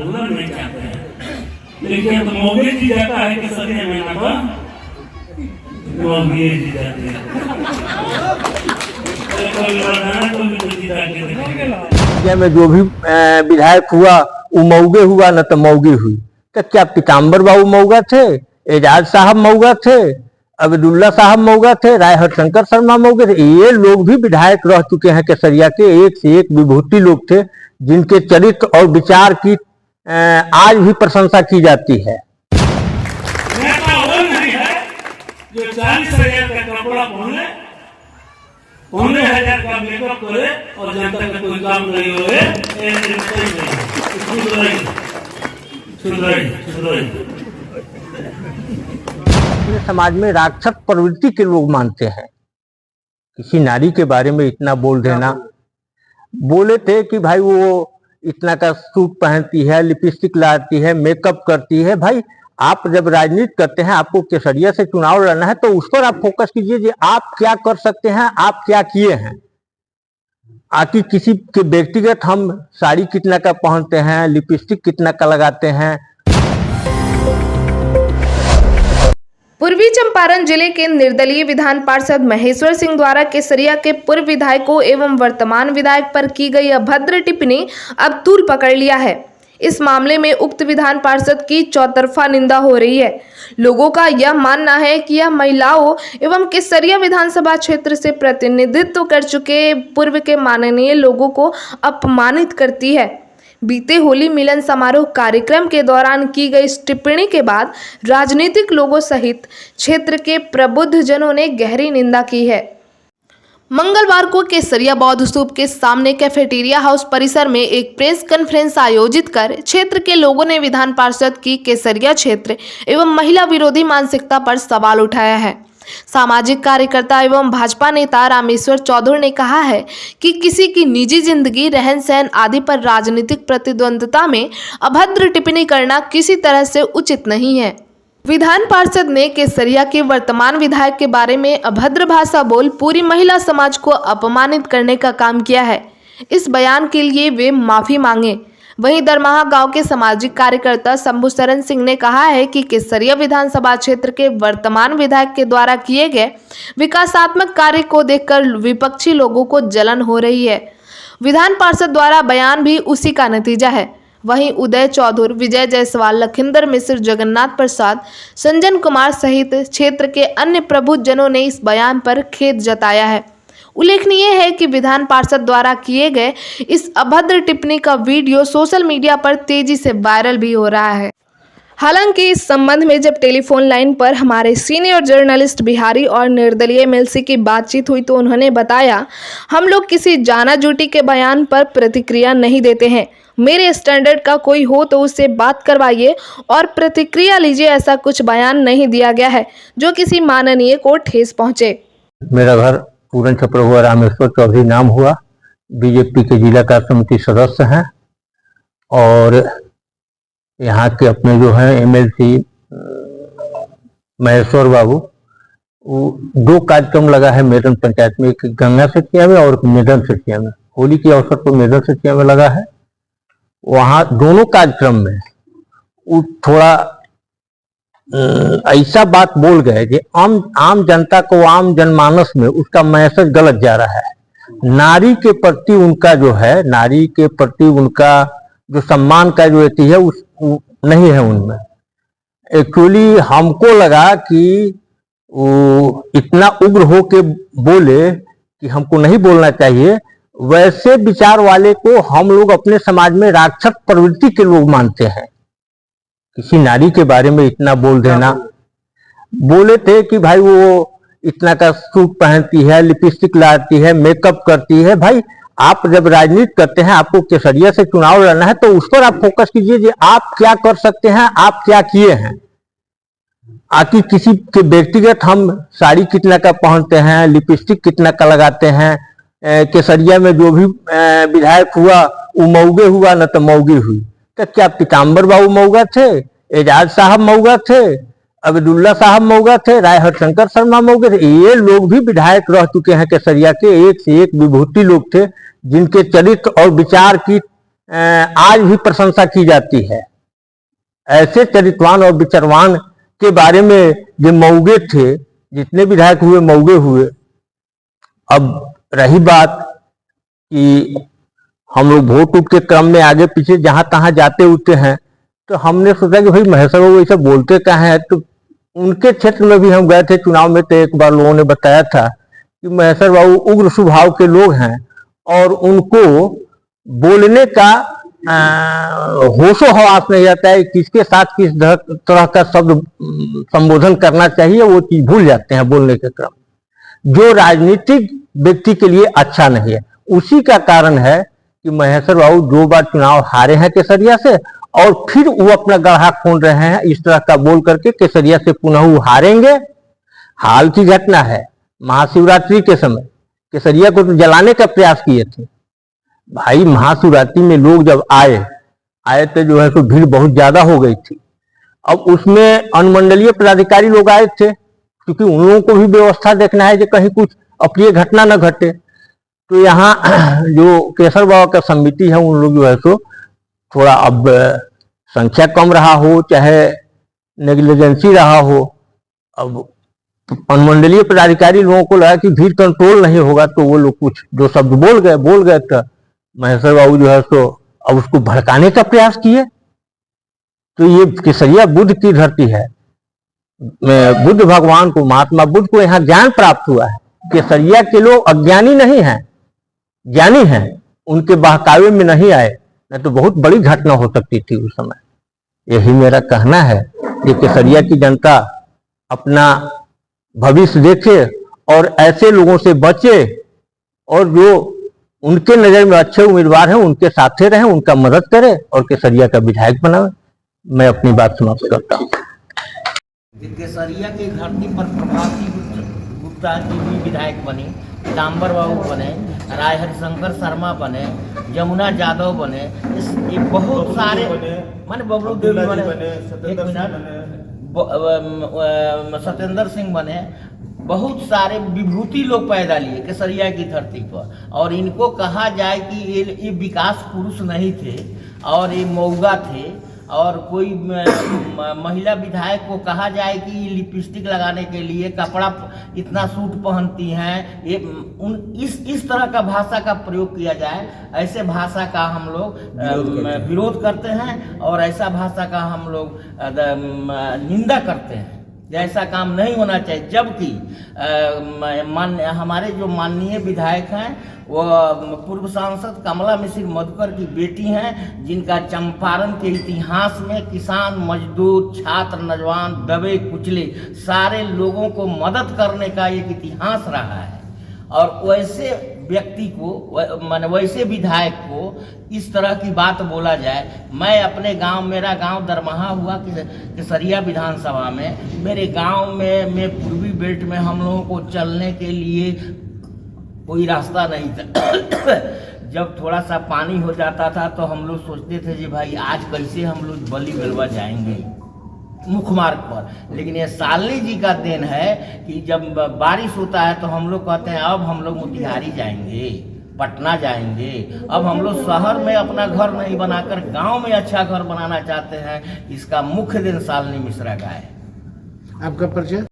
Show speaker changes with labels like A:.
A: आंदोलन नहीं चाहते हैं, लेकिन तो मोदी जी जाता है कि सभी में ना मोदी जी जाते हैं
B: में जो भी विधायक हुआ वो मऊगे हुआ न तो मऊगी हुई। तो क्या पीताम्बर बाबू मऊगा थे, एजाज साहब मऊगा थे, अब्दुल्ला साहब मऊगा थे, राय हरिशंकर शर्मा मऊगे थे। ये लोग भी विधायक रह चुके हैं केसरिया के, एक से एक विभूति लोग थे जिनके चरित्र और विचार की आज भी प्रशंसा की जाती है।
A: नेता वो नहीं है जो 40,000 का कपड़ा पहने, 15,000 का मेकअप करे और जनता का कोई काम नहीं होए।
B: समाज में राक्षस प्रवृत्ति के लोग मानते हैं। किसी नारी के बारे में इतना बोल देना, बोले थे कि भाई वो इतना का सूट पहनती है, लिपस्टिक लगाती है, मेकअप करती है। भाई आप जब राजनीति करते हैं, आपको केसरिया से चुनाव लड़ना है तो उस पर आप फोकस कीजिए कि आप क्या कर सकते हैं, आप क्या किए हैं। आखिर किसी के व्यक्तिगत हम साड़ी कितना का पहनते हैं, लिपस्टिक कितना का लगाते हैं।
C: पूर्वी चंपारण जिले के निर्दलीय विधान पार्षद महेश्वर सिंह द्वारा केसरिया के पूर्व विधायकों एवं वर्तमान विधायक पर की गई अभद्र टिप्पणी अब तूल पकड़ लिया है। इस मामले में उक्त विधान पार्षद की चौतरफा निंदा हो रही है। लोगों का यह मानना है कि यह महिलाओं एवं केसरिया विधानसभा क्षेत्र से प्रतिनिधित्व कर चुके पूर्व के माननीय लोगों को अपमानित करती है। बीते होली मिलन समारोह कार्यक्रम के दौरान की गई इस टिप्पणी के बाद राजनीतिक लोगों सहित क्षेत्र के प्रबुद्ध जनों ने गहरी निंदा की है। मंगलवार को केसरिया बौद्ध स्तूप के सामने कैफेटेरिया हाउस परिसर में एक प्रेस कॉन्फ्रेंस आयोजित कर क्षेत्र के लोगों ने विधान पार्षद की केसरिया क्षेत्र एवं महिला विरोधी मानसिकता पर सवाल उठाया है। सामाजिक कार्यकर्ता एवं भाजपा नेता रामेश्वर चौधरी ने कहा है कि किसी की निजी जिंदगी, रहन सहन आदि पर राजनीतिक प्रतिद्वंद्विता में अभद्र टिप्पणी करना किसी तरह से उचित नहीं है। विधान पार्षद ने केसरिया के वर्तमान विधायक के बारे में अभद्र भाषा बोल पूरी महिला समाज को अपमानित करने का काम किया है। इस बयान के लिए वे माफी मांगे। वहीं दरमाहा गांव के सामाजिक कार्यकर्ता शंभू शरण सिंह ने कहा है कि केसरिया विधानसभा क्षेत्र के वर्तमान विधायक के द्वारा किए गए विकासात्मक कार्य को देखकर विपक्षी लोगों को जलन हो रही है। विधान पार्षद द्वारा बयान भी उसी का नतीजा है। वहीं उदय चौधरी, विजय जायसवाल, लखिंदर मिश्र, जगन्नाथ प्रसाद, संजन कुमार सहित क्षेत्र के अन्य प्रबुद्ध जनों ने इस बयान पर खेद जताया है। उल्लेखनीय है कि विधान पार्षद द्वारा किए गए इस अभद्र टिप्पणी का वीडियो सोशल मीडिया पर तेजी से वायरल भी हो रहा है। हालांकि इस संबंध में जब टेलीफोन लाइन पर हमारे सीनियर जर्नलिस्ट बिहारी और निर्दलीय एमएलसी की बातचीत हुई तो उन्होंने बताया, हम लोग किसी जाना जूटी के बयान पर प्रतिक्रिया नहीं देते हैं। मेरे स्टैंडर्ड का कोई हो तो उससे बात करवाइए और प्रतिक्रिया लीजिए। ऐसा कुछ बयान नहीं दिया गया है जो किसी माननीय को ठेस पहुंचे।
B: मेरा घर पूरन छपरा हुआ, रामेश्वर चौधरी नाम हुआ, बीजेपी के जिला कार्य समिति सदस्य हैं और यहाँ के अपने जो हैं एमएलसी महेश्वर बाबू, दो कार्यक्रम लगा है मेदन पंचायत में, एक गंगा सेठिया में और मेदन सेठिया में। होली के अवसर पर मेदन सेठिया में लगा है। वहाँ दोनों कार्यक्रम में वो थोड़ा ऐसा बात बोल गए कि आम जनता को, आम जनमानस में उसका मैसेज गलत जा रहा है। नारी के प्रति उनका जो है, नारी के प्रति उनका जो सम्मान का जो एती है उस नहीं है उनमें। एक्चुअली हमको लगा कि वो इतना उग्र हो के बोले कि हमको नहीं बोलना चाहिए। वैसे विचार वाले को हम लोग अपने समाज में राक्षस प्रवृत्ति के लोग मानते हैं। किसी नारी के बारे में इतना बोल देना, बोले थे कि भाई वो इतना का सूट पहनती है, लिपस्टिक लगाती है, मेकअप करती है। भाई आप जब राजनीति करते हैं, आपको केसरिया से चुनाव लड़ना है तो उस पर आप फोकस कीजिए कि आप क्या कर सकते हैं, आप क्या किए हैं। आखिर किसी के व्यक्तिगत हम साड़ी कितना का पहनते हैं, लिपस्टिक कितना का लगाते हैं। केसरिया में जो भी विधायक हुआ वो मऊगे हुआ न तो मऊगी हुई। तो क्या पीताम्बर बाबू मऊगा थे, एजाज साहब मऊगा थे, अब्दुल्ला साहब मऊगा थे, राय हरिशंकर शर्मा मऊगे थे। ये लोग भी विधायक रह चुके हैं केसरिया के, एक से एक विभूति लोग थे जिनके चरित्र और विचार की आज भी प्रशंसा की जाती है। ऐसे चरित्रवान और विचरवान के बारे में जो मौगे थे, जितने विधायक हुए मौगे हुए। अब रही बात कि हम लोग वोट उठ के क्रम में आगे पीछे जहां तहां जाते उठते हैं, तो हमने सोचा कि भाई महेश्वर बाबू ऐसा बोलते क्या है। तो उनके क्षेत्र में भी हम गए थे चुनाव में, तो एक बार लोगों ने बताया था कि महेश्वर बाबू उग्र स्वभाव के लोग हैं और उनको बोलने का होशो हवास नहीं आता है, किसके साथ किस तरह का शब्द संबोधन करना चाहिए वो चीज भूल जाते हैं बोलने के क्रम, जो राजनीतिक व्यक्ति के लिए अच्छा नहीं है। उसी का कारण है कि महेश्वर बाबू 2 बार चुनाव हारे हैं केसरिया से, और फिर वो अपना गढ़ा खोल रहे हैं इस तरह का बोल करके केसरिया से पुनः वो हारेंगे। हाल की घटना है, महाशिवरात्रि के समय केसरिया को तो जलाने का प्रयास किए थे। भाई महाशिवरात्रि में लोग जब आए तो जो है तो भीड़ बहुत ज्यादा हो गई थी। अब उसमें अनुमंडलीय पदाधिकारी लोग आए थे, क्योंकि उन लोगों को भी व्यवस्था देखना है कि कहीं कुछ अप्रिय घटना न घटे। तो यहाँ जो केसर बाबा का समिति है, उन लोग जो है तो थोड़ा अब संख्या कम रहा हो चाहे नेग्लिजेंसी रहा हो, अब अनुमंडलीय पदाधिकारी लोगों को लगा कि भीड़ कंट्रोल नहीं होगा, तो वो लोग कुछ जो शब्द बोल गए तो महेश्वर बाबू जो है तो अब उसको भड़काने का प्रयास किए। तो ये केसरिया बुद्ध की धरती है, बुद्ध भगवान को, महात्मा बुद्ध को यहाँ ज्ञान प्राप्त हुआ है। केसरिया के लोग अज्ञानी नहीं हैं, ज्ञानी हैं, उनके बहकावे में नहीं आए, नहीं तो बहुत बड़ी घटना हो सकती थी उस समय। यही मेरा कहना है कि केसरिया की जनता अपना भविष्य देखे और ऐसे लोगों से बचे, और जो उनके नजर में अच्छे उम्मीदवार हैं उनके साथे रहें, उनका मदद करें और केसरिया का विधायक बनाए। मैं अपनी बात समाप्त करता हूँ।
D: केसरिया की धरती पर प्रभाती गुप्ता जी भी विधायक बनी, पीताम्बर बाबू बने, राय हरिशंकर शर्मा बने, यमुना यादव बने, ये बहुत सारे माने बबलू देवी बने, सत्येंद्र सिंह बने, बहुत सारे विभूति लोग पैदा लिए केसरिया की धरती पर। और इनको कहा जाए कि ये विकास पुरुष नहीं थे और ये मौगा थे, और कोई महिला विधायक को कहा जाए कि लिपस्टिक लगाने के लिए कपड़ा इतना सूट पहनती हैं, ये इस तरह का भाषा का प्रयोग किया जाए, ऐसे भाषा का हम लोग विरोध करते हैं और ऐसा भाषा का हम लोग निंदा करते हैं। ऐसा काम नहीं होना चाहिए। जबकि हमारे जो माननीय विधायक हैं वो पूर्व सांसद कमला मिश्र मधुकर की बेटी हैं, जिनका चंपारण के इतिहास में किसान, मजदूर, छात्र, नौजवान, दबे कुचले सारे लोगों को मदद करने का एक इतिहास रहा है। और वैसे व्यक्ति को माने वैसे विधायक को इस तरह की बात बोला जाए। मैं अपने गांव, मेरा गांव दरमहा हुआ केसरिया विधानसभा में, मेरे गांव में पूर्वी बेल्ट में हम लोगों को चलने के लिए कोई रास्ता नहीं था। जब थोड़ा सा पानी हो जाता था तो हम लोग सोचते थे कि भाई आज कैसे हम लोग बली बेलवा जाएंगे मुख्य मार्ग पर। लेकिन ये सालनी जी का देन है कि जब बारिश होता है तो हम लोग कहते हैं अब हम लोग मोतिहारी जाएंगे, पटना जाएंगे। अब हम लोग शहर में अपना घर नहीं बनाकर गांव में अच्छा घर बनाना चाहते हैं। इसका मुख्य दिन सालनी मिश्रा का है।
E: आपका परिचय?